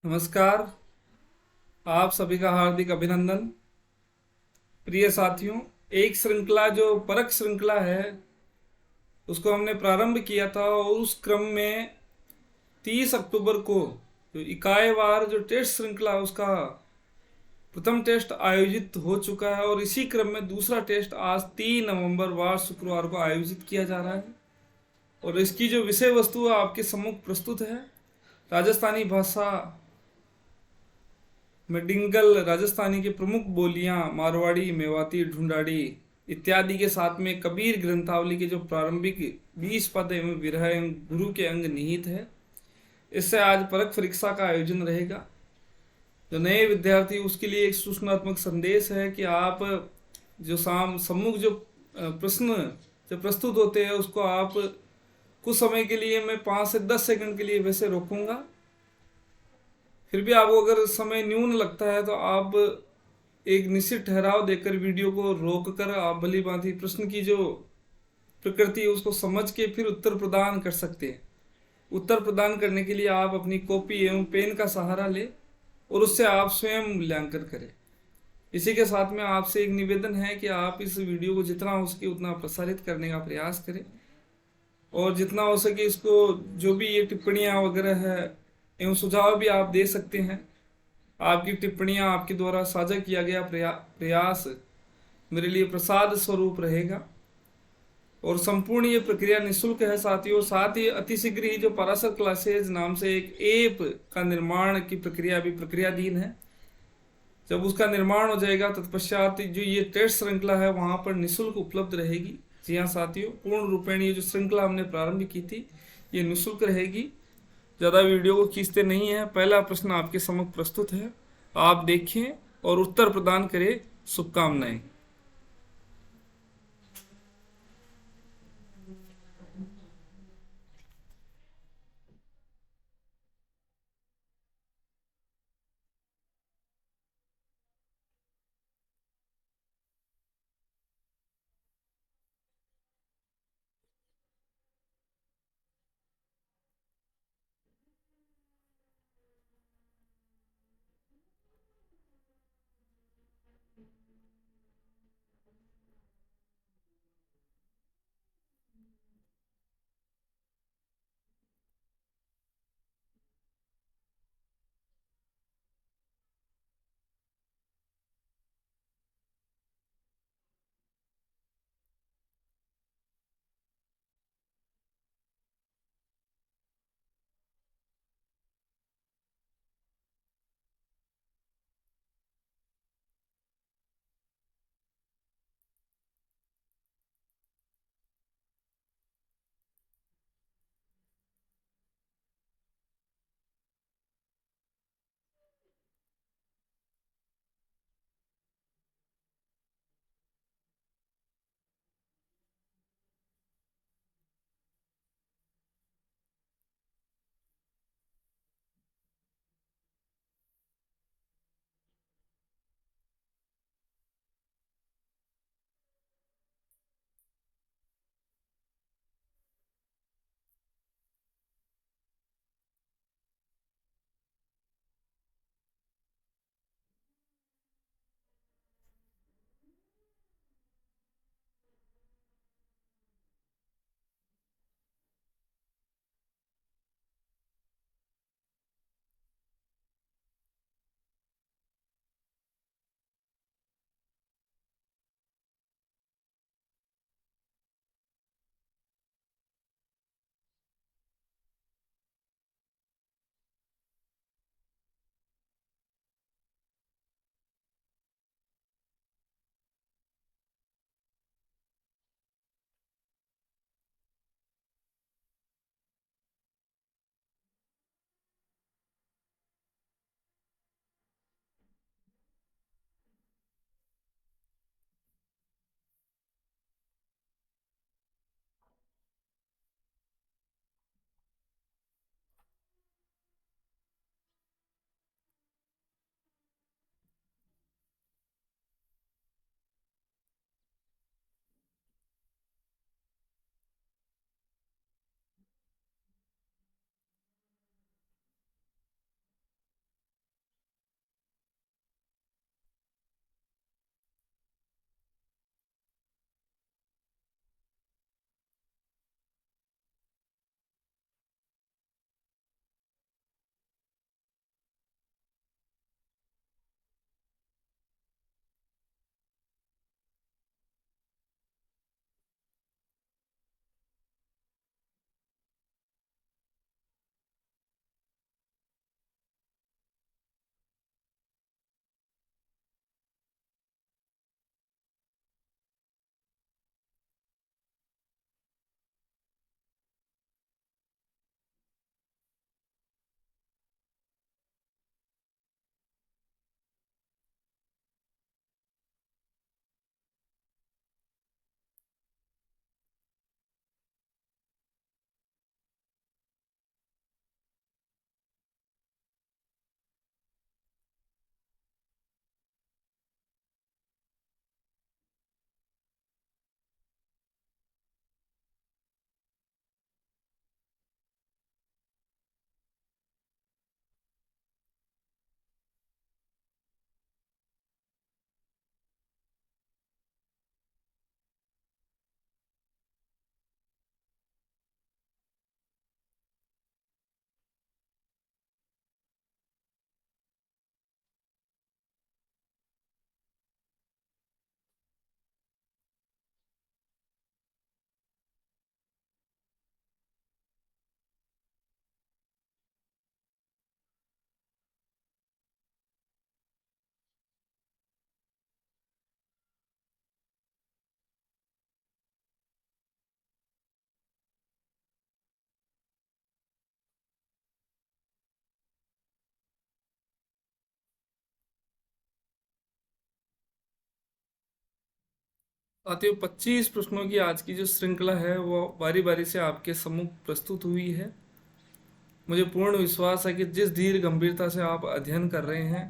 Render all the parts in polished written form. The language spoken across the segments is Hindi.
नमस्कार। आप सभी का हार्दिक अभिनंदन। प्रिय साथियों, एक श्रृंखला जो परख श्रृंखला है उसको हमने प्रारंभ किया था और उस क्रम में 30 अक्टूबर को जो इकाईवार जो टेस्ट श्रृंखला है उसका प्रथम टेस्ट आयोजित हो चुका है और इसी क्रम में दूसरा टेस्ट आज 3 नवंबर वार शुक्रवार को आयोजित किया जा रहा है। और इसकी जो विषय वस्तु है आपके सम्मुख प्रस्तुत है। राजस्थानी भाषा मेडिंगल राजस्थानी की प्रमुख बोलियां मारवाड़ी, मेवाती, ढूंढाड़ी इत्यादि के साथ में कबीर ग्रंथावली के जो प्रारंभिक 20 पद एवं विरह एवं गुरु के अंग निहित है। इससे आज परख परीक्षा का आयोजन रहेगा। जो नए विद्यार्थी उसके लिए एक सूचनात्मक संदेश है कि आप जो सम्मुख जो प्रश्न जो प्रस्तुत होते हैं उसको आप कुछ समय के लिए, मैं 5 से 10 सेकंड के लिए वैसे रोकूंगा। फिर भी आपको अगर समय न्यून लगता है तो आप एक निश्चित ठहराव देकर वीडियो को रोक कर आप भली भांति प्रश्न की जो प्रकृति है उसको समझ के फिर उत्तर प्रदान कर सकते हैं। उत्तर प्रदान करने के लिए आप अपनी कॉपी एवं पेन का सहारा लें और उससे आप स्वयं मूल्यांकन करें। इसी के साथ में आपसे एक निवेदन है कि आप इस वीडियो को जितना हो सके उतना प्रसारित करने का प्रयास करें और जितना हो सके इसको जो भी ये टिप्पणियाँ वगैरह है एवं सुझाव भी आप दे सकते हैं। आपकी टिप्पणियां आपके द्वारा साझा किया गया प्रयास मेरे लिए प्रसाद स्वरूप रहेगा और संपूर्ण ये प्रक्रिया निःशुल्क है साथियों। साथ ही अतिशीघ्र ही जो पराशर क्लासेज नाम से एक ऐप का निर्माण की प्रक्रिया भी प्रक्रियाधीन है। जब उसका निर्माण हो जाएगा तत्पश्चात जो ये टेस्ट श्रृंखला है वहां पर निःशुल्क उपलब्ध रहेगी। जी हाँ साथियों, पूर्ण रूपेण ये जो श्रृंखला हमने प्रारंभ की थी ये निःशुल्क रहेगी। ज़्यादा वीडियो को खींचते नहीं है। पहला प्रश्न आपके समक्ष प्रस्तुत है, आप देखें और उत्तर प्रदान करें। शुभकामनाएं। साथियों 25 प्रश्नों की आज की जो श्रृंखला है वो बारी बारी से आपके सम्मुख प्रस्तुत हुई है। मुझे पूर्ण विश्वास है कि जिस धीर गंभीरता से आप अध्ययन कर रहे हैं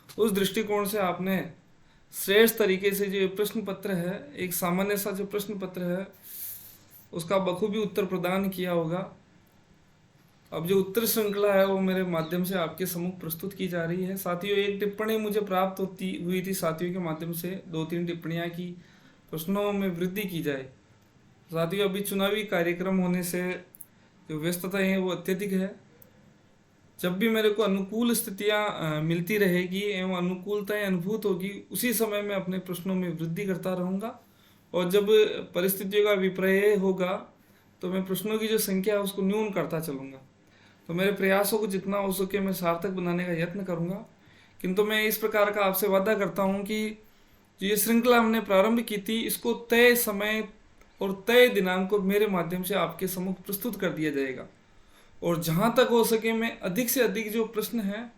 उस दृष्टिकोण से आपने श्रेष्ठ तरीके से जो प्रश्न पत्र है, एक सामान्य सा जो प्रश्न पत्र है, उसका बखूबी उत्तर प्रदान किया होगा। अब जो उत्तर श्रृंखला है वो मेरे माध्यम से आपके सम्मुख प्रस्तुत की जा रही है। साथियों एक टिप्पणी मुझे प्राप्त हुई थी साथियों के माध्यम से, 2-3 टिप्पणियां की प्रश्नों में वृद्धि की जाए। साथियों अभी चुनावी कार्यक्रम होने से जो व्यस्तताएं हैं वो अत्यधिक है। जब भी मेरे को अनुकूल स्थितियां मिलती रहेगी एवं अनुकूलताएं अनुभूत होगी, उसी समय मैं अपने प्रश्नों में वृद्धि करता रहूँगा, और जब परिस्थितियों का विपर्य होगा तो मैं प्रश्नों की जो संख्या है उसको न्यून करता चलूँगा। तो मेरे प्रयासों को जितना हो सके मैं सार्थक बनाने का यत्न करूँगा। किंतु मैं इस प्रकार का आपसे वादा करता हूँ कि जो ये श्रृंखला हमने प्रारंभ की थी, इसको तय समय और तय दिनांक को मेरे माध्यम से आपके सम्मुख प्रस्तुत कर दिया जाएगा। और जहाँ तक हो सके मैं अधिक से अधिक जो प्रश्न है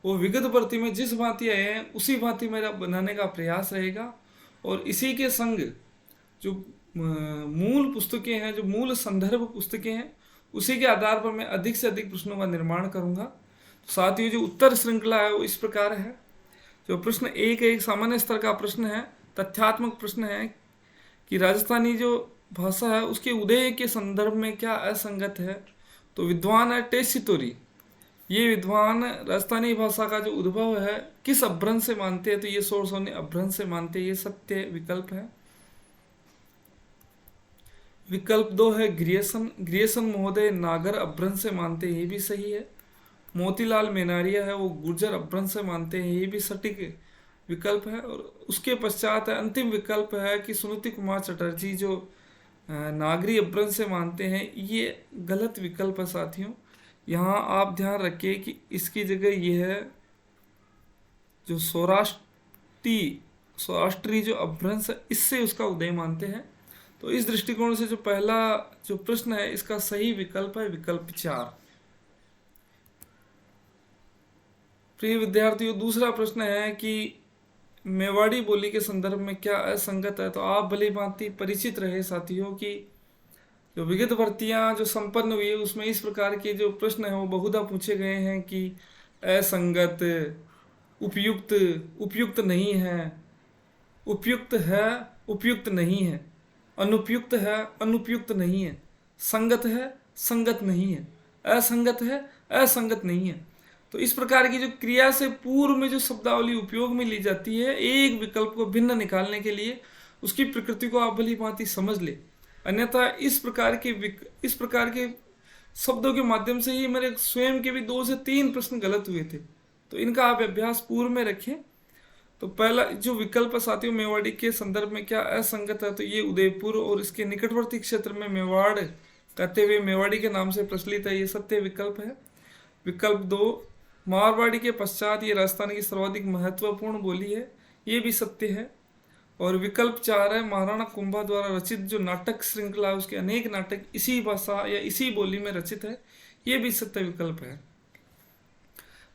वो विगत भर्ती में जिस भांति आए हैं उसी भांति मेरा बनाने का प्रयास रहेगा। और इसी के संग जो मूल पुस्तकें हैं, जो मूल संदर्भ पुस्तकें हैं, उसी के आधार पर मैं अधिक से अधिक प्रश्नों का निर्माण करूंगा। तो साथ ही जो उत्तर श्रृंखला है वो इस प्रकार है। जो प्रश्न एक सामान्य स्तर का प्रश्न है, तथ्यात्मक प्रश्न है कि राजस्थानी जो भाषा है उसके उदय के संदर्भ में क्या असंगत है। तो विद्वान है टेसिटोरी, ये विद्वान राजस्थानी भाषा का जो उद्भव है किस अभ्रंश से मानते हैं, तो ये सोर्सों अभ्रंश से मानते हैं, ये सत्य विकल्प है। विकल्प 2 है ग्रियसन महोदय नागर अभ्रंश से मानते हैं, ये भी सही है। मोतीलाल मेनारिया है वो गुर्जर अभ्रंश से मानते हैं, ये भी सटीक विकल्प है। और उसके पश्चात अंतिम विकल्प है कि सुनीति कुमार चटर्जी जो नागरी अभ्रंश से मानते हैं, ये गलत विकल्प है साथियों। यहाँ आप ध्यान रखिए कि इसकी जगह ये है जो सौराष्ट्री जो अभ्रंश है, इससे उसका उदय मानते हैं। तो इस दृष्टिकोण से जो पहला जो प्रश्न है इसका सही विकल्प है विकल्प 4। प्रिय विद्यार्थियों, दूसरा प्रश्न है कि मेवाड़ी बोली के संदर्भ में क्या असंगत है। तो आप भली भांति परिचित रहे साथियों कि जो विगत भर्तियां जो संपन्न हुई है उसमें इस प्रकार के जो प्रश्न है वो बहुधा पूछे गए हैं कि असंगत, उपयुक्त, उपयुक्त नहीं है, उपयुक्त है, उपयुक्त नहीं है, अनुपयुक्त है, अनुपयुक्त नहीं है, संगत है, संगत नहीं है, असंगत है, असंगत नहीं है। तो इस प्रकार की जो क्रिया से पूर्व में जो शब्दावली उपयोग में ली जाती है एक विकल्प को भिन्न निकालने के लिए, उसकी प्रकृति को आप भली भांति समझ ले। अन्यथा इस प्रकार के शब्दों के माध्यम से ही मेरे स्वयं के भी 2 से 3 प्रश्न गलत हुए थे। तो इनका आप अभ्यास पूर्व में रखें। तो पहला जो विकल्प साथियों मेवाड़ी के संदर्भ में क्या असंगत है, तो ये उदयपुर और इसके निकटवर्ती क्षेत्र में मेवाड़ कहते हुए मेवाड़ी के नाम से प्रचलित है, ये सत्य विकल्प है। विकल्प 2 मारवाड़ी के पश्चात ये राजस्थान की सर्वाधिक महत्वपूर्ण बोली है, ये भी सत्य है। और विकल्प 4 है महाराणा कुंभा द्वारा रचित जो नाटक श्रृंखला, उसके अनेक नाटक इसी भाषा या इसी बोली में रचित है, ये भी सत्य विकल्प है।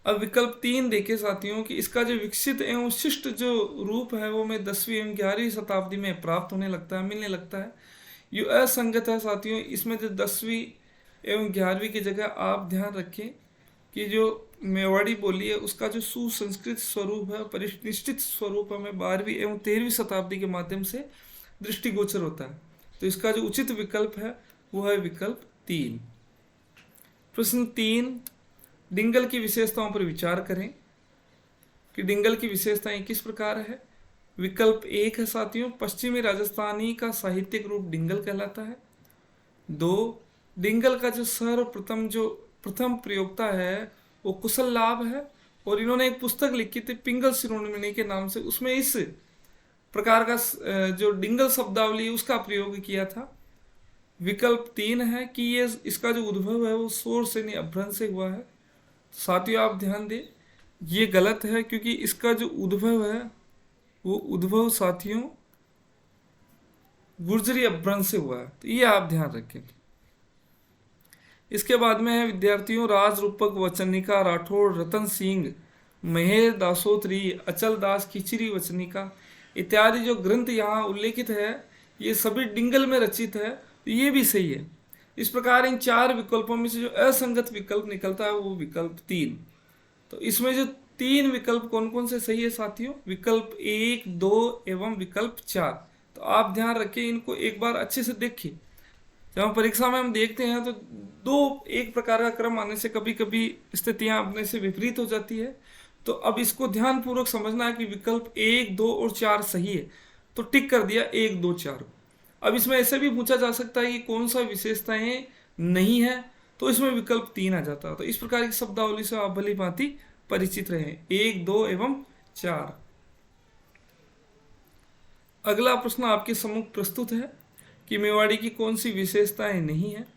अब विकल्प 3 देखे साथियों कि इसका जो विकसित एवं शिष्ट जो रूप है वो में 10वीं एवं 11वीं शताब्दी में प्राप्त होने लगता है, मिलने लगता है। ये असंगत है साथियों। इसमें जो 10वीं एवं 11वीं की जगह आप ध्यान रखें कि जो मेवाड़ी बोली है उसका जो सुसंस्कृत स्वरूप है, परिनिष्ठित स्वरूप हमें 12वीं एवं 13वीं शताब्दी के माध्यम से दृष्टिगोचर होता है। तो इसका जो उचित विकल्प है वो है विकल्प 3। प्रश्न 3, डिंगल की विशेषताओं पर विचार करें कि डिंगल की विशेषताएं किस प्रकार है। विकल्प 1 है साथियों पश्चिमी राजस्थानी का साहित्यिक रूप डिंगल कहलाता है। 2, डिंगल का जो सर्वप्रथम प्रयोक्ता है वो कुशल लाभ है, और इन्होंने एक पुस्तक लिखी थी पिंगल शिरोमणि के नाम से, उसमें इस प्रकार का जो डिंगल शब्दावली उसका प्रयोग किया था। विकल्प 3 है कि ये इसका जो उद्भव है वो सोर से नहीं अभ्रंश से हुआ है। साथियों आप ध्यान दें, ये गलत है क्योंकि इसका जो उद्भव है वो उद्भव साथियों गुर्जरी अभ्रंश से हुआ है, तो ये आप ध्यान रखें। इसके बाद में है विद्यार्थियों राज रूपक वचनिका राठौड़ रतन सिंह, महेर दासोत्री, अचल दास खिचरी वचनिका, इत्यादि जो ग्रंथ यहाँ उल्लेखित है ये सभी डिंगल में रचित है, तो ये भी सही है। इस प्रकार इन 4 विकल्पों में से जो असंगत विकल्प निकलता है वो विकल्प 3। तो इसमें जो 3 विकल्प कौन कौन से सही है साथियों? विकल्प 1, 2 एवं विकल्प 4। तो आप ध्यान रखिए, इनको एक बार अच्छे से देखिए। जब हम परीक्षा में हम देखते हैं तो 2 एक प्रकार का क्रम आने से कभी कभी स्थितियां अपने से विपरीत हो जाती है। तो अब इसको ध्यान पूर्वक समझना है कि विकल्प 1, 2 और 4 सही है, तो टिक कर दिया 1, 2, 4। अब इसमें ऐसे भी पूछा जा सकता है कि कौन सा विशेषताएं नहीं है, तो इसमें विकल्प 3 आ जाता है। तो इस प्रकार की शब्दावली से आप भली भांति परिचित रहे, 1, 2 एवं 4। अगला प्रश्न आपके सम्मुख प्रस्तुत है कि मेवाड़ी की कौन सी विशेषताएं नहीं है।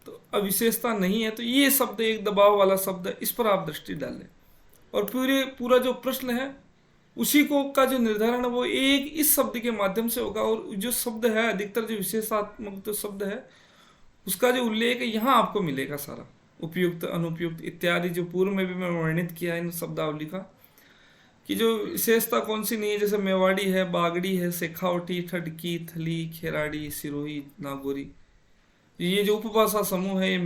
तो अविशेषता नहीं है, तो ये शब्द एक दबाव वाला शब्द है, इस पर आप दृष्टि डालें। और पूरा जो प्रश्न है उसी को का जो निर्धारण है वो एक इस शब्द के माध्यम से होगा। और जो शब्द है अधिकतर जो विशेषात्मक जो शब्द है उसका जो उल्लेख है यहाँ आपको मिलेगा सारा, उपयुक्त, अनुपयुक्त इत्यादि, जो पूर्व में भी मैं वर्णित किया है इन शब्दावली का, कि जो विशेषता कौन सी नहीं है। जैसे मेवाड़ी है, बागड़ी है, शेखावटी, ठडकी, थली, खेराड़ी, सिरोही, नागौरी, ये जो उपभाषा समूह है ये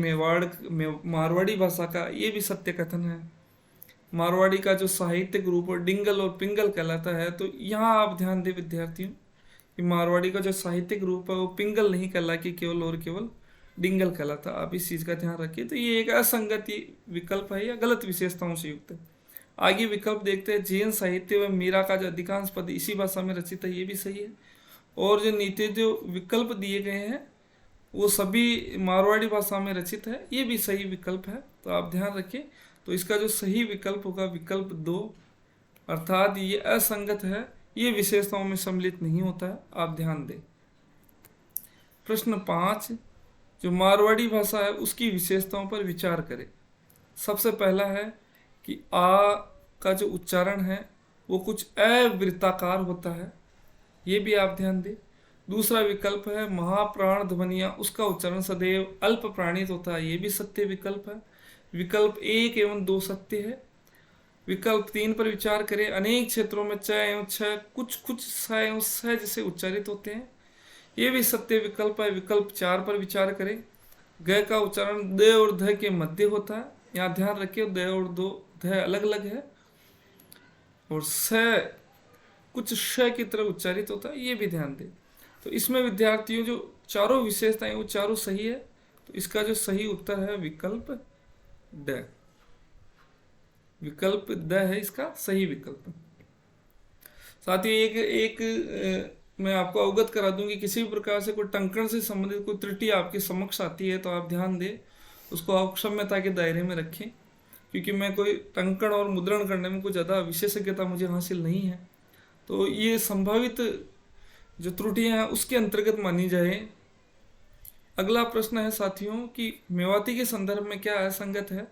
मारवाड़ी भाषा का ये भी सत्य कथन है। मारवाड़ी का जो साहित्यिक रूप और डिंगल और पिंगल कहलाता है, तो यहाँ आप ध्यान दें विद्यार्थियों कि मारवाड़ी का जो साहित्यिक रूप है वो पिंगल नहीं कहला कि केवल और केवल डिंगल कहलाता। आप इस चीज़ का ध्यान रखिए। तो ये एक असंगत विकल्प है या गलत विशेषताओं से युक्त है। आगे विकल्प देखते हैं, जैन साहित्य व मीरा का जो अधिकांश पद इसी भाषा में रचित है, ये भी सही है। और जो नीचे जो विकल्प दिए गए हैं वो सभी मारवाड़ी भाषा में रचित है, ये भी सही विकल्प है। तो आप ध्यान रखिए। तो इसका जो सही विकल्प होगा विकल्प 2, अर्थात ये असंगत है, ये विशेषताओं में सम्मिलित नहीं होता है, आप ध्यान दें। प्रश्न 5, जो मारवाड़ी भाषा है उसकी विशेषताओं पर विचार करें। सबसे पहला है कि आ का जो उच्चारण है वो कुछ अवृत्ताकार होता है, ये भी आप ध्यान दें। दूसरा विकल्प है महाप्राण ध्वनिया, उसका उच्चारण सदैव अल्प प्राणित होता है, ये भी सत्य विकल्प है। विकल्प 1 एवं 2 सत्य है। विकल्प 3 पर विचार करें, अनेक क्षेत्रों में च एवं छ कुछ स एवं स जैसे उच्चारित होते हैं, ये भी सत्य विकल्प है। विकल्प 4 पर विचार करें, ग का उच्चारण द और ध के मध्य होता है, यहाँ ध्यान रखिए द और दो ध अलग अलग है। और स कुछ श की तरह उच्चारित होता है, ये भी ध्यान दें। तो इसमें विद्यार्थियों जो चारों विशेषताएं वो चारों सही है। तो इसका जो सही उत्तर है विकल्प ड, विकल्प द है इसका सही विकल्प। साथ ही एक मैं आपको अवगत करा दूं कि किसी भी प्रकार से कोई टंकण से संबंधित कोई त्रुटि आपके समक्ष आती है तो आप ध्यान दें, उसको आप क्षम्यता के दायरे में रखें, क्योंकि मैं कोई टंकण और मुद्रण करने में कोई ज़्यादा विशेषज्ञता मुझे हासिल नहीं है। तो ये संभावित जो त्रुटियां हैं उसके अंतर्गत मानी जाए। अगला प्रश्न है साथियों कि मेवाती के संदर्भ में क्या असंगत है।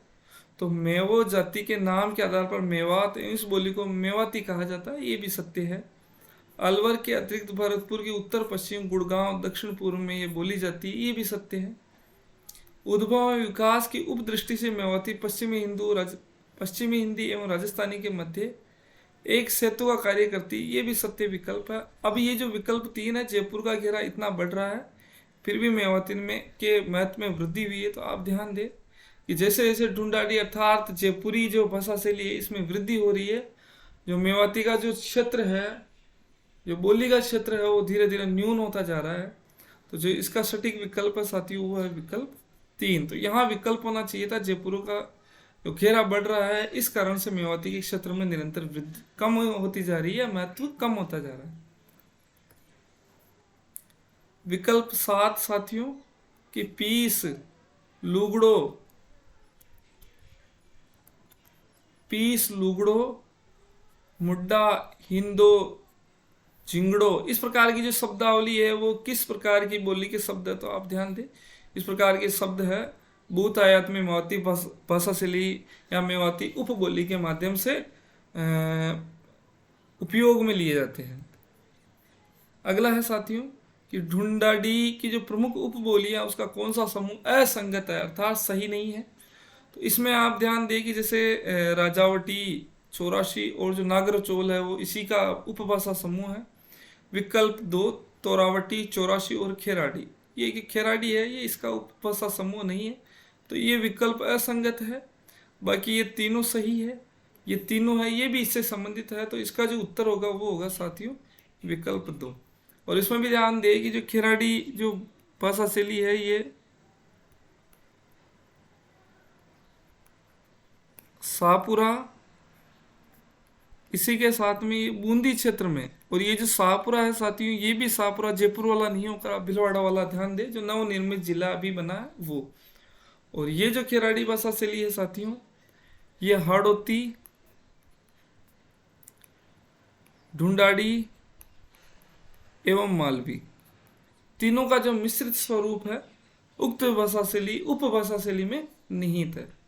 तो मेवो जाति के नाम के आधार पर मेवात इस बोली को मेवाती कहा जाता है, ये भी सत्य है। अलवर के अतिरिक्त भरतपुर के उत्तर पश्चिम, गुड़गांव, दक्षिण पूर्व में ये बोली जाती है, ये भी सत्य है। उद्भव और विकास की उपदृष्टि से मेवाती पश्चिमी हिंदी एवं राजस्थानी के मध्य एक सेतु का कार्य करती, ये भी सत्य विकल्प है। अब ये जो विकल्प 3 है, जयपुर का घेरा इतना बढ़ रहा है फिर भी मेवाती में के महत्व में वृद्धि हुई है। तो आप ध्यान दें कि जैसे जैसे ढूंढाड़ी अर्थात जयपुरी जो भाषा शैली है इसमें वृद्धि हो रही है, जो मेवाती का जो क्षेत्र है, जो बोली का क्षेत्र है वो धीरे धीरे न्यून होता जा रहा है। तो जो इसका सटीक विकल्प है साथियों वो है विकल्प 3। तो यहाँ विकल्प होना चाहिए था, जयपुर का जो घेरा बढ़ रहा है इस कारण से मेवाती के क्षेत्र में निरंतर वृद्धि कम होती जा रही है, महत्व कम होता जा रहा है। विकल्प 7 साथियों कि पीस, लुगड़ो, मुड्डा, हिंदो, झिंगड़ो, इस प्रकार की जो शब्दावली है वो किस प्रकार की बोली के शब्द है। तो आप ध्यान दें, इस प्रकार के शब्द है भूतायात में मेवाती भाषा शैली या मेवाती उपबोली के माध्यम से उपयोग में लिए जाते हैं। अगला है साथियों कि ढूंढाड़ी की जो प्रमुख उपबोलियां उसका कौन सा समूह असंगत है अर्थात सही नहीं है। तो इसमें आप ध्यान दें कि जैसे राजावटी, चौराशी और जो नागरचोल है वो इसी का उपभाषा समूह है। विकल्प 2 तोरावटी, चौरासी और खेराडी। ये खेराडी है, ये इसका उपभाषा समूह नहीं है, तो ये विकल्प असंगत है। बाकी ये तीनों सही है, ये तीनों है, ये भी इससे संबंधित है, तो इसका जो उत्तर होगा वो होगा साथियों विकल्प 2। और इसमें भी ध्यान दें कि जो खेराडी जो भाषा शैली है ये शाहपुरा, इसी के साथ में ये बूंदी क्षेत्र में, और ये जो शाहपुरा है साथियों, ये भी शाहपुरा जयपुर वाला नहीं होकर भीलवाड़ा वाला, ध्यान दे, जो नवनिर्मित जिला अभी बना है वो। और ये जो खेराडी भाषा शैली है साथियों, ये हाड़ौती, ढूंढाड़ी एवं मालवी, तीनों का जो मिश्रित स्वरूप है उक्त भाषा शैली उपभाषा शैली में निहित है।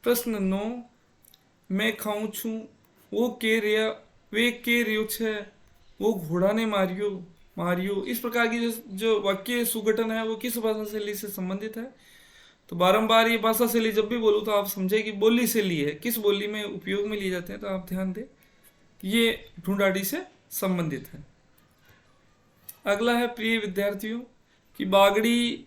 प्रश्न 9, मैं खाऊं छू वो के रिया वे के रियो छे वो घोड़ा ने मारियो मारियो, इस प्रकार की जो वाक्य सुगठन है वो किस भाषा शैली से संबंधित है। तो बारंबार ये भाषा शैली जब भी बोलूँ तो आप समझे कि बोली शैली है, किस बोली में उपयोग में लिए जाते हैं, तो आप ध्यान दें ये ढूंढाड़ी से संबंधित है। अगला है प्रिय विद्यार्थियों कि बागड़ी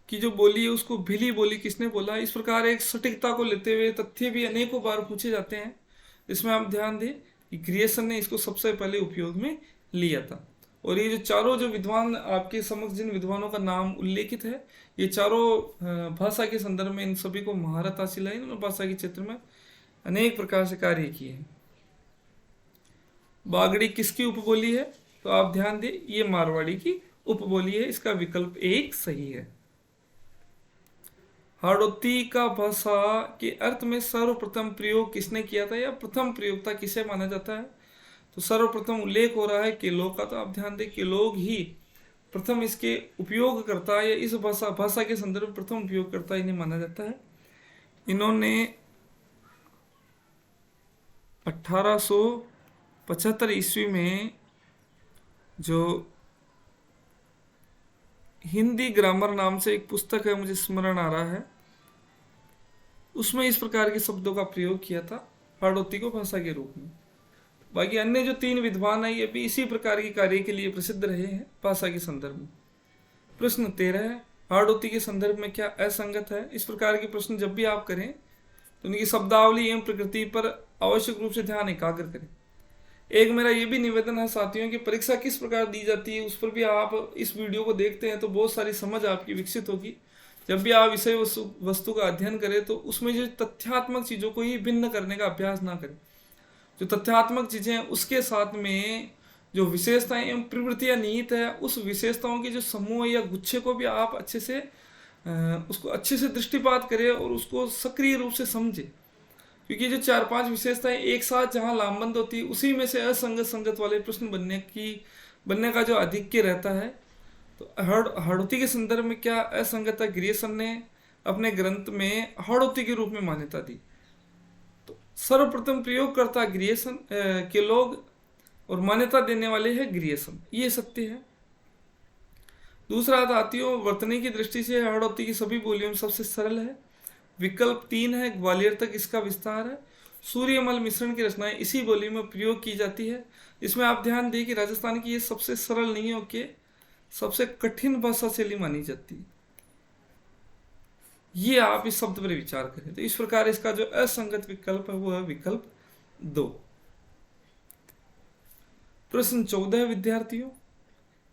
की जो बोली है उसको भिली बोली किसने बोला। इस प्रकार एक सटीकता को लेते हुए तथ्य भी अनेकों बार पूछे जाते हैं, इसमें आप ध्यान दें कि ग्रियर्सन ने इसको सबसे पहले उपयोग में लिया था। और ये जो चारों जो विद्वान आपके समक्ष जिन विद्वानों का नाम उल्लेखित है, ये चारों भाषा के संदर्भ में इन सभी को महारत हासिल है, इन्होंने भाषा के क्षेत्र में अनेक प्रकार से कार्य किए हैं। बागड़ी किसकी उपबोली है, तो आप ध्यान दें ये मारवाड़ी की उपबोली है, इसका विकल्प 1 सही है। हाड़ौती का भाषा के अर्थ में सर्वप्रथम प्रयोग किसने किया था, या प्रथम प्रयोगता किसे माना जाता है, तो सर्वप्रथम उल्लेख हो रहा है केलोग का, तो आप ध्यान दें केलोग ही प्रथम इसके उपयोगकर्ता या इस भाषा के संदर्भ में प्रथम उपयोगकर्ता इन्हें माना जाता है। इन्होंने 1875 ईस्वी में जो हिंदी ग्रामर नाम से एक पुस्तक है, मुझे स्मरण आ रहा है, उसमें इस प्रकार के शब्दों का प्रयोग किया था हाड़ौती को भाषा के रूप में। बाकी अन्य जो 3 विद्वान है ये भी इसी प्रकार के कार्य के लिए प्रसिद्ध रहे हैं भाषा के संदर्भ में। प्रश्न 13 है, हाड़ौती के संदर्भ में क्या असंगत है। इस प्रकार के प्रश्न जब भी आप करें तो उनकी शब्दावली एवं प्रकृति पर आवश्यक रूप से ध्यान एकाग्र करें। एक मेरा ये भी निवेदन है साथियों कि परीक्षा किस प्रकार दी जाती है उस पर भी आप इस वीडियो को देखते हैं तो बहुत सारी समझ आपकी विकसित होगी। जब भी आप विषय वस्तु का अध्ययन करें तो उसमें जो तथ्यात्मक चीज़ों को ही भिन्न करने का अभ्यास ना करें। जो तथ्यात्मक चीज़ें हैं उसके साथ में जो विशेषताएं एवं प्रवृत्तियां निहित है, उस विशेषताओं के जो समूह या गुच्छे को भी आप अच्छे से उसको अच्छे से दृष्टिपात करें और उसको सक्रिय रूप से समझें। क्योंकि जो 4-5 विशेषताएं एक साथ जहां लामबंद होती है उसी में से असंगत संगत वाले प्रश्न बनने का जो आधिक्य रहता है। तो हाड़ौती के संदर्भ में क्या असंगतता ग्रियर्सन ने अपने ग्रंथ में हाड़ौती के रूप में मान्यता दी। तो सर्वप्रथम प्रयोगकर्ता ग्रियर्सन के लोग और मान्यता देने वाले हैं ग्रियर्सन, ये सत्य है। दूसरा जातियों वर्तनी की दृष्टि से हाड़ौती की सभी बोलियों में सबसे सरल है। विकल्प 3 है, ग्वालियर तक इसका विस्तार है। सूर्यमल मिश्रण की रचनाएं इसी बोली में प्रयोग की जाती है। इसमें आप ध्यान दें कि राजस्थान की ये सबसे सरल नहीं होकर सबसे कठिन भाषा शैली मानी जाती है। ये आप इस शब्द पर विचार करें। तो इस प्रकार इसका जो असंगत विकल्प है वो है विकल्प 2। प्रश्न 14 विद्यार्थियों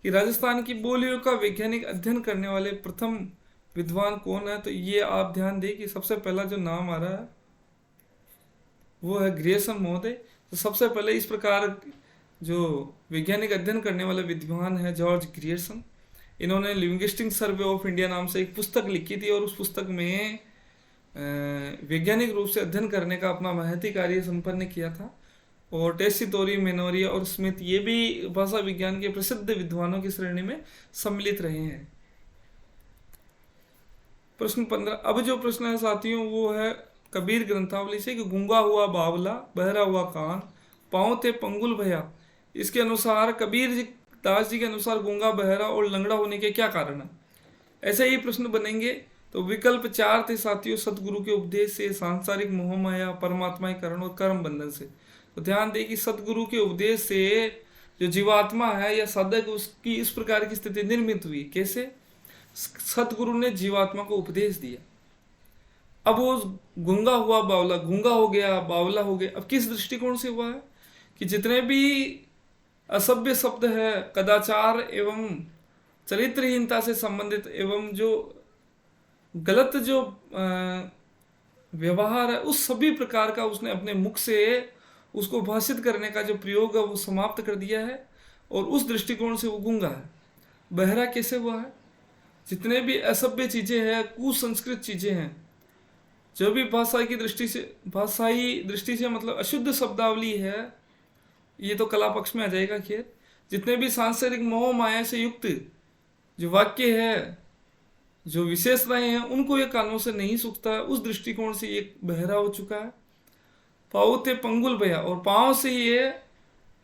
कि राजस्थान की बोलियों का वैज्ञानिक अध्ययन करने वाले प्रथम विद्वान कौन है। तो ये आप ध्यान दें कि सबसे पहला जो नाम आ रहा है वो है ग्रियर्सन महोदय। तो सबसे पहले इस प्रकार जो वैज्ञानिक अध्ययन करने वाले विद्वान है जॉर्ज ग्रियर्सन। इन्होंने लिंग्विस्टिक सर्वे ऑफ इंडिया नाम से एक पुस्तक लिखी थी और उस पुस्तक में वैज्ञानिक रूप से अध्ययन करने का अपना महती कार्य संपन्न किया था। और टेसीटोरी, मेनोरिया और स्मिथ ये भी भाषा विज्ञान के प्रसिद्ध विद्वानों की श्रेणी में सम्मिलित रहे हैं। प्रश्न 15। अब जो प्रश्न है साथियों वो है कबीर ग्रंथावली से कि गूंगा हुआ बावला, बहरा हुआ कान, पाँव थे पंगुल भया। इसके अनुसार कबीर दास जी के अनुसार गूंगा, बहरा और लंगड़ा होने के क्या कारण है। ऐसे ही प्रश्न बनेंगे। तो विकल्प 4 थे साथियों, सतगुरु के उपदेश से, सांसारिक मोहमाया, परमात्माकरण और कर्म बंधन से। तो ध्यान दें कि सतगुरु के उपदेश से जो जीवात्मा है या साधक, उसकी इस प्रकार की स्थिति निर्मित हुई। कैसे? सतगुरु ने जीवात्मा को उपदेश दिया। अब वो गूंगा हुआ बावला गूंगा हो गया, बावला हो गया। अब किस दृष्टिकोण से हुआ है कि जितने भी असभ्य शब्द है, कदाचार एवं चरित्रहीनता से संबंधित एवं जो गलत जो व्यवहार है, उस सभी प्रकार का उसने अपने मुख से उसको भाषित करने का जो प्रयोग है वो समाप्त कर दिया है, और उस दृष्टिकोण से वो गूंगा है। बहरा कैसे हुआ है? जितने भी असभ्य चीजें हैं, कुसंस्कृत चीजें हैं, जो भी भाषाई दृष्टि से मतलब अशुद्ध शब्दावली है, ये तो कला पक्ष में आ जाएगा। खैर, जितने भी सांसारिक मोह माया से युक्त जो वाक्य है, जो विशेषताएं हैं, उनको ये कानों से नहीं सूखता है। उस दृष्टिकोण से ये बहरा हो चुका है। पाउते पंगुल भया, और पांव से ये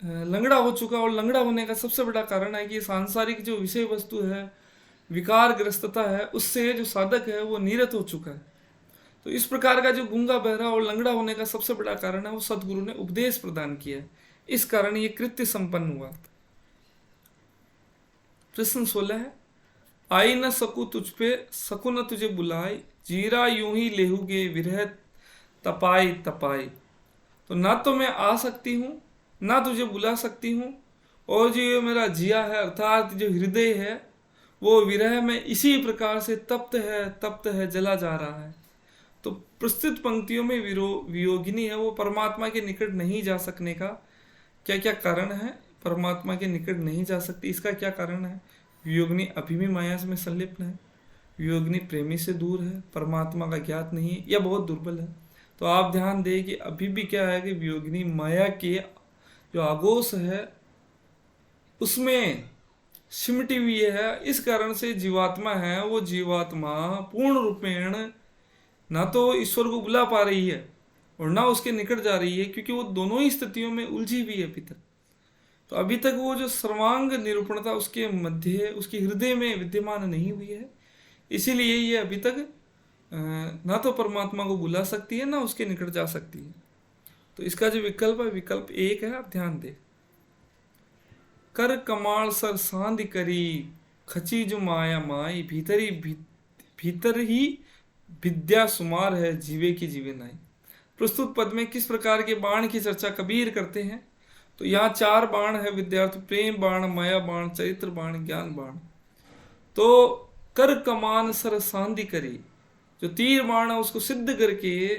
लंगड़ा हो चुका। और लंगड़ा होने का सबसे बड़ा कारण है कि सांसारिक जो विषय वस्तु है, विकार ग्रस्तता है, उससे जो साधक है वो नीरत हो चुका है। तो इस प्रकार का जो गूंगा, बहरा और लंगड़ा होने का सबसे बड़ा कारण है वो सदगुरु ने उपदेश प्रदान किया है। इस कारण ये कृत्य संपन्न हुआ। प्रश्न 16 है, आई न सकू तुझ पे, सकू न तुझे बुलाए, जीरा यूं ही लेहुगे विरह तपाई तपाई। तो ना तो मैं आ सकती हूँ, ना तुझे बुला सकती हूँ, और जो ये मेरा जिया है अर्थात जो हृदय है वो विरह में इसी प्रकार से तप्त है, जला जा रहा है। तो प्रस्तुत पंक्तियों में वियोगिनी है, वो परमात्मा के निकट नहीं जा सकने का क्या क्या कारण है? परमात्मा के निकट नहीं जा सकती, इसका क्या कारण है? वियोगिनी अभी भी माया में संलिप्त है, वियोगिनी प्रेमी से दूर है, परमात्मा का ज्ञात नहीं है, या बहुत दुर्बल है। तो आप ध्यान दें कि अभी भी क्या है कि वियोगिनी माया के जो आगोश है उसमें सिमटी हुई है। इस कारण से जीवात्मा है, वो जीवात्मा पूर्ण रूपेण ना तो ईश्वर को बुला पा रही है और ना उसके निकट जा रही है, क्योंकि वो दोनों ही स्थितियों में उलझी हुई है अभी तक। तो अभी तक वो जो सर्वांग निरूपणता उसके मध्य, उसके हृदय में विद्यमान नहीं हुई है। इसीलिए ये अभी तक ना तो परमात्मा को बुला सकती है, ना उसके निकट जा सकती है। तो इसका जो विकल्प है, विकल्प 1 है, आप ध्यान दें। कर कमाल सर सांध करी, खची जो माया माई, भीतर ही विद्या सुमार है, जीवे की जीवे नाई। प्रस्तुत पद में किस प्रकार के बाण की चर्चा कबीर करते हैं? तो यहाँ 4 बाण है विद्यार्थी, प्रेम बाण, माया बाण, चरित्र बाण, ज्ञान बाण। तो कर कमान सर सांधि करी, जो तीर बाण है उसको सिद्ध करके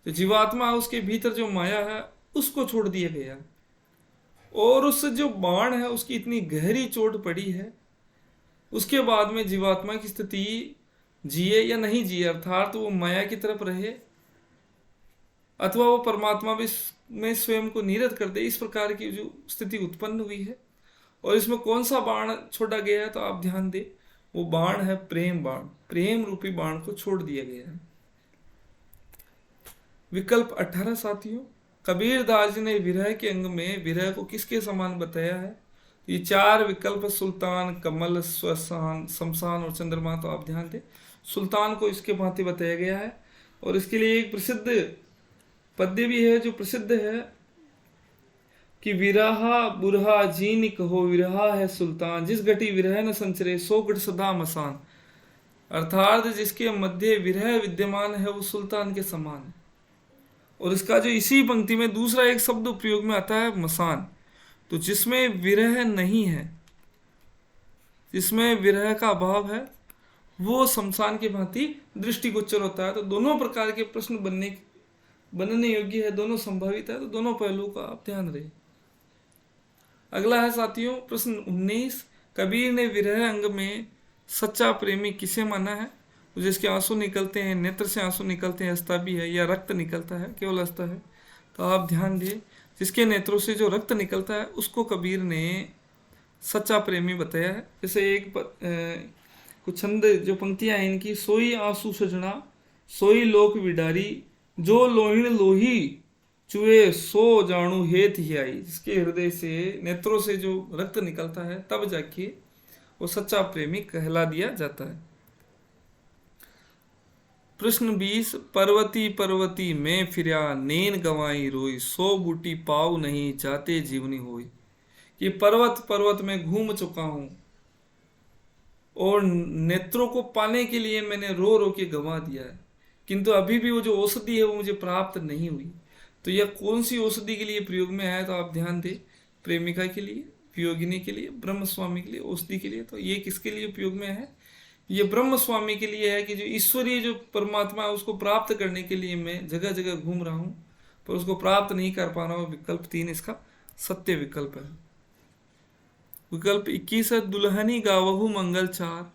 जो जीवात्मा है उसके भीतर जो माया है उसको छोड़ दिया गया, और उस जो बाण है उसकी इतनी गहरी चोट पड़ी है। उसके बाद में जीवात्मा की स्थिति जिए या नहीं जिए, अर्थात तो वो माया की तरफ रहे अथवा वो परमात्मा में स्वयं को नीरत कर दे, इस प्रकार की जो स्थिति उत्पन्न हुई है। और इसमें कौन सा बाण छोड़ा गया है? तो आप ध्यान दें, वो बाण है प्रेम बाण। प्रेम रूपी बाण को छोड़ दिया गया है। विकल्प 18 साथियों, कबीर दास जी ने विरह के अंग में विरह को किसके समान बताया है? ये 4 विकल्प, सुल्तान, कमल, स्वसान, शमशान और चंद्रमा। तो आप ध्यान दें, सुल्तान को इसके भांति बताया गया है। और इसके लिए एक प्रसिद्ध पद्य भी है जो प्रसिद्ध है कि विरहा बुरहा जीन कहो, विरहा है सुल्तान, जिस घटी विरह न संचरे, सो घट सदा मसान। अर्थात जिसके मध्य विरह विद्यमान है वो सुल्तान के समान है। और इसका जो इसी पंक्ति में दूसरा एक शब्द उपयोग में आता है, मसान। तो जिसमें विरह नहीं है, जिसमें विरह का अभाव है, वो शमशान के भांति दृष्टिगोचर होता है। तो दोनों प्रकार के प्रश्न बनने योग्य है, दोनों संभावित है। तो दोनों पहलुओं का आप ध्यान रहे। अगला है साथियों प्रश्न 19, कबीर ने विरह अंग में सच्चा प्रेमी किसे माना है? जिसके आंसू निकलते हैं, नेत्र से आंसू निकलते हैं, हंसता भी है, या रक्त निकलता है, केवल हंसता है। तो आप ध्यान दें, जिसके नेत्रों से जो रक्त निकलता है उसको कबीर ने सच्चा प्रेमी बताया है। जैसे एक कुछ छंद जो पंक्तियां हैं इनकी, सोई आंसू सजना, सोई लोक विडारी, जो लोहिण लोही चुए, सो जाणु हेत ही आई। जिसके हृदय से, नेत्रों से जो रक्त निकलता है, तब जाके वो सच्चा प्रेमी कहला दिया जाता है। प्रश्न 20, पर्वती पर्वती मैं फिरा नैन गवाई रोई, सो बूटी पाऊ नहीं जाते जीवनी होई। ये पर्वत पर्वत में घूम चुका हूं और नेत्रों को पाने के लिए मैंने रो रो के गंवा दिया है, किंतु अभी भी वो जो औषधि है वो मुझे प्राप्त नहीं हुई। तो यह कौन सी औषधि के लिए प्रयोग में है, तो आप ध्यान दें, प्रेमिका के लिए, वियोगिनी के लिए, ब्रह्म स्वामी के लिए, औषधि के लिए। तो ये किसके लिए उपयोग में है? ये ब्रह्म स्वामी के लिए है कि जो ईश्वरीय जो परमात्मा है उसको प्राप्त करने के लिए मैं जगह जगह घूम रहा हूं पर उसको प्राप्त नहीं कर पा रहा हूं। विकल्प 3 इसका सत्य विकल्प है। विकल्प 21 है, दुल्हनी गावहु मंगल चार,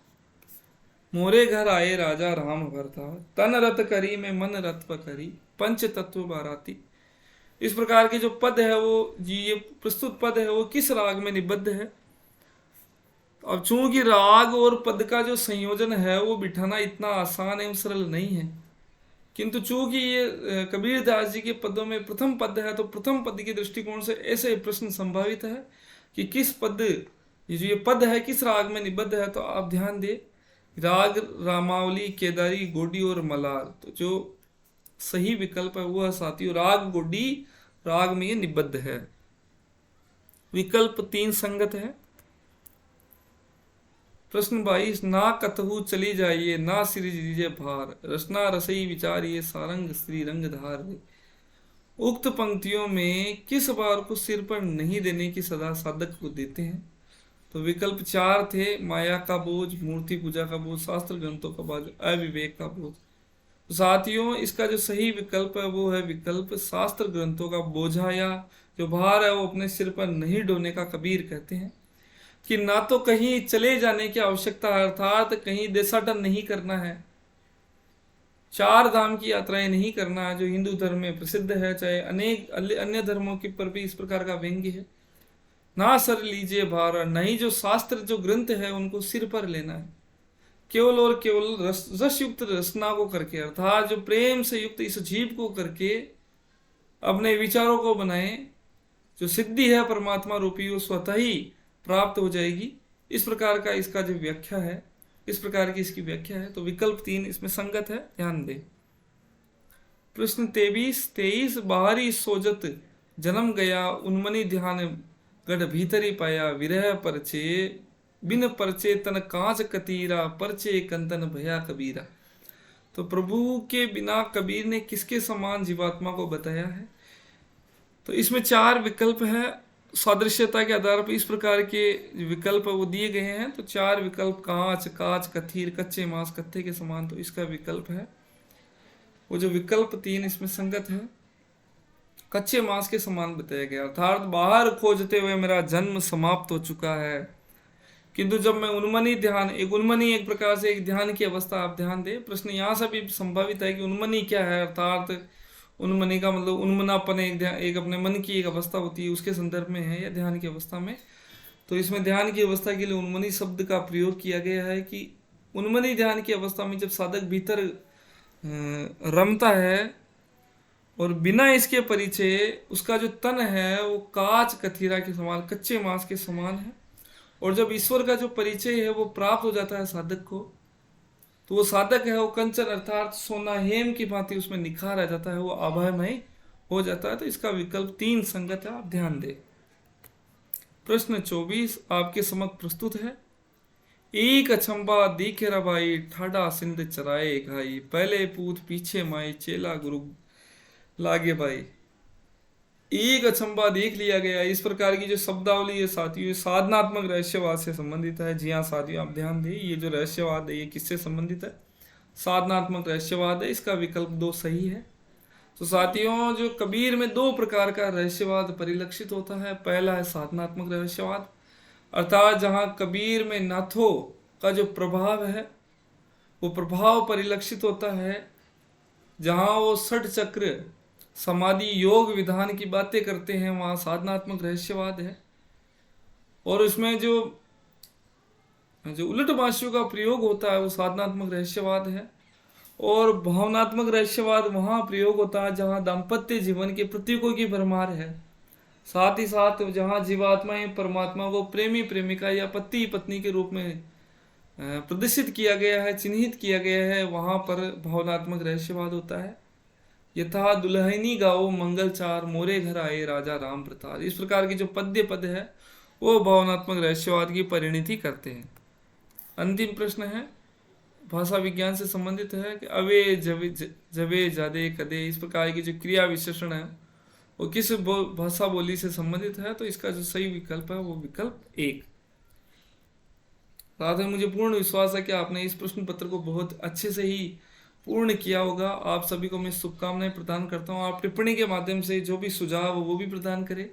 मोरे घर आए राजा राम भरता, तन रत करी में मन रत पकरी, पंच तत्व बाराती। इस प्रकार के जो पद है वो ये प्रस्तुत पद है वो किस राग में निबद्ध है? अब चूंकि राग और पद का जो संयोजन है वो बिठाना इतना आसान एवं सरल नहीं है, किंतु चूंकि ये कबीर दास जी के पदों में प्रथम पद है तो प्रथम पद के दृष्टिकोण से ऐसे प्रश्न संभावित है कि किस पद, ये जो ये पद है किस राग में निबद्ध है। तो आप ध्यान दें, राग रामावली, केदारी, गोडी और मलार। तो जो सही विकल्प है वो है साथियों राग गोडी राग में ये निबद्ध है। विकल्प 3 संगत है। प्रश्न 22, ना कतहु चली जाइए ना सिर दीजिए भार, रसना रसई विचारिए सारंग श्री रंग धार। उक्त पंक्तियों में किस बार को सिर पर नहीं देने की सदा साधक को देते हैं? तो विकल्प 4 थे, माया का बोझ, मूर्ति पूजा का बोझ, शास्त्र ग्रंथों का बोझ, अविवेक का बोझ। तो साथियों इसका जो सही विकल्प है वो है विकल्प शास्त्र ग्रंथों का बोझा या जो भार है वो अपने सिर पर नहीं ढोने का कबीर कहते हैं कि ना तो कहीं चले जाने की आवश्यकता है, अर्थात कहीं देशाटन नहीं करना है, 4 धाम की यात्राएं नहीं करना है जो हिंदू धर्म में प्रसिद्ध है, चाहे अनेक अन्य धर्मों के पर भी इस प्रकार का व्यंग्य है। ना सर लीजिए भार, नहीं जो शास्त्र जो ग्रंथ है उनको सिर पर लेना है, केवल और केवल रस युक्त रचना को करके, अर्थात जो प्रेम से युक्त इस जीव को करके अपने विचारों को बनाए, जो सिद्धि है परमात्मा रूपी वो स्वतः ही प्राप्त हो जाएगी। इस प्रकार का इसका जो व्याख्या है, इस प्रकार की इसकी व्याख्या है। तो विकल्प 3 इसमें संगत है, ध्यान दें। प्रश्न 23, बाहरी सोजत जन्म गया उन्मनी ध्यान गढ़ भीतरी पाया, विरह परचे बिन परचे तन कांच कतीरा, परचे कंतन भया कबीरा। तो प्रभु के बिना कबीर ने किसके समान जीवात्मा को बताया है? तो इसमें 4 विकल्प है, सादृश्यता के आधार पर इस प्रकार के विकल्प वो दिए गए हैं। तो 4 विकल्प, कांच, काच, कथीर, कच्चे मांस, कत्थे के समान, तो इसका विकल्प है वो जो विकल्प 3 इसमें संगत है, कच्चे मांस के समान बताया गया, अर्थात बाहर खोजते हुए मेरा जन्म समाप्त हो चुका है, किंतु जब मैं उन्मनी ध्यान, उन्मनी एक प्रकार से एक ध्यान की अवस्था, आप ध्यान दें, प्रश्न यहाँ से भी संभावित है कि उन्मनी क्या है, अर्थात उन्मनी का मतलब उन्मनापन, एक अपने मन की एक अवस्था होती है उसके संदर्भ में है या ध्यान की अवस्था में। तो इसमें ध्यान की अवस्था के लिए उन्मनी शब्द का प्रयोग किया गया है कि उन्मनी ध्यान की अवस्था में जब साधक भीतर रमता है और बिना इसके परिचय उसका जो तन है वो काच कथीरा के समान, कच्चे मांस के समान है, और जब ईश्वर का जो परिचय है वो प्राप्त हो जाता है साधक को, तो वो साधक है वो कंचन अर्थात सोना हेम की भांति उसमें निखार आ जाता है, वो आभामय हो जाता है। तो इसका विकल्प 3 संगत है, आप ध्यान दें। प्रश्न 24 आपके समक्ष प्रस्तुत है। एक अचंबा दीखे रबाई, ठाडा सिंध चराए घाई, पहले पूत पीछे माई, चेला गुरु लागे भाई। एक अचंबा देख लिया गया, इस प्रकार की जो शब्दावली है साथियों साधनात्मक रहस्यवाद से संबंधित है। जी हाँ साथियों, आप ध्यान दें, ये जो रहस्यवाद है ये किससे संबंधित है? साधनात्मक रहस्यवाद है। इसका विकल्प 2 सही है। तो साथियों जो कबीर में 2 प्रकार का रहस्यवाद परिलक्षित होता है। पहला है साधनात्मक रहस्यवाद, अर्थात जहाँ कबीर में नाथों का जो प्रभाव है वो प्रभाव परिलक्षित होता है, जहाँ वो 6 चक्र समाधि योग विधान की बातें करते हैं, वहाँ साधनात्मक रहस्यवाद है। और उसमें जो उलट भाष्यों का प्रयोग होता है वो साधनात्मक रहस्यवाद है। और भावनात्मक रहस्यवाद वहाँ प्रयोग होता है जहाँ दाम्पत्य जीवन के प्रतीकों की भरमार है, साथ ही साथ जहाँ जीवात्माएं परमात्मा को प्रेमी प्रेमिका या पति पत्नी के रूप में प्रदर्शित किया गया है, चिन्हित किया गया है, वहां पर भावनात्मक रहस्यवाद होता है। यथा दुल्हनी गाओ मंगलचार, मोरे घर आए राजा राम प्रताप। इस प्रकार की जो पद है वो भावनात्मक रहस्यवाद की परिणति करते हैं। अंतिम प्रश्न है, भाषा विज्ञान से संबंधित है कि अवे जवे जादे कदे, इस प्रकार की जो क्रिया विशेषण है वो किस भाषा बोली से संबंधित है? तो इसका जो सही विकल्प है वो विकल्प 1। राधे, मुझे पूर्ण विश्वास है कि आपने इस प्रश्न पत्र को बहुत अच्छे से ही पूर्ण किया होगा। आप सभी को मैं शुभकामनाएं प्रदान करता हूँ। आप टिप्पणी के माध्यम से जो भी सुझाव हो वो भी प्रदान करें।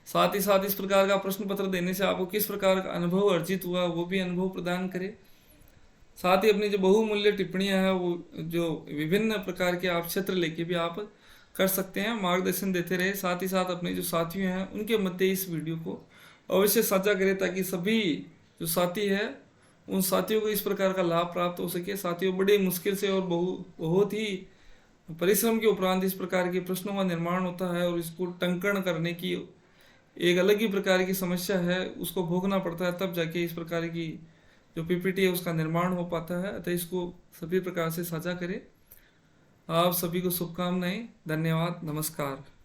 साथ ही साथ इस प्रकार का प्रश्न पत्र देने से आपको किस प्रकार का अनुभव अर्जित हुआ वो भी अनुभव प्रदान करें। साथ ही अपनी जो बहुमूल्य टिप्पणियां हैं वो जो विभिन्न प्रकार के आप क्षेत्र लेके भी आप कर सकते हैं, मार्गदर्शन देते रहे। साथ ही साथ अपने जो साथियों हैं उनके मध्य इस वीडियो को अवश्य साझा करें ताकि सभी जो साथी है उन साथियों को इस प्रकार का लाभ प्राप्त हो सके। साथियों, बड़ी मुश्किल से और बहुत ही परिश्रम के उपरांत इस प्रकार के प्रश्नों का निर्माण होता है और इसको टंकण करने की एक अलग ही प्रकार की समस्या है, उसको भोगना पड़ता है, तब जाके इस प्रकार की जो पीपीटी है उसका निर्माण हो पाता है। अतः इसको सभी प्रकार से साझा करें। आप सभी को शुभकामनाएं। धन्यवाद। नमस्कार।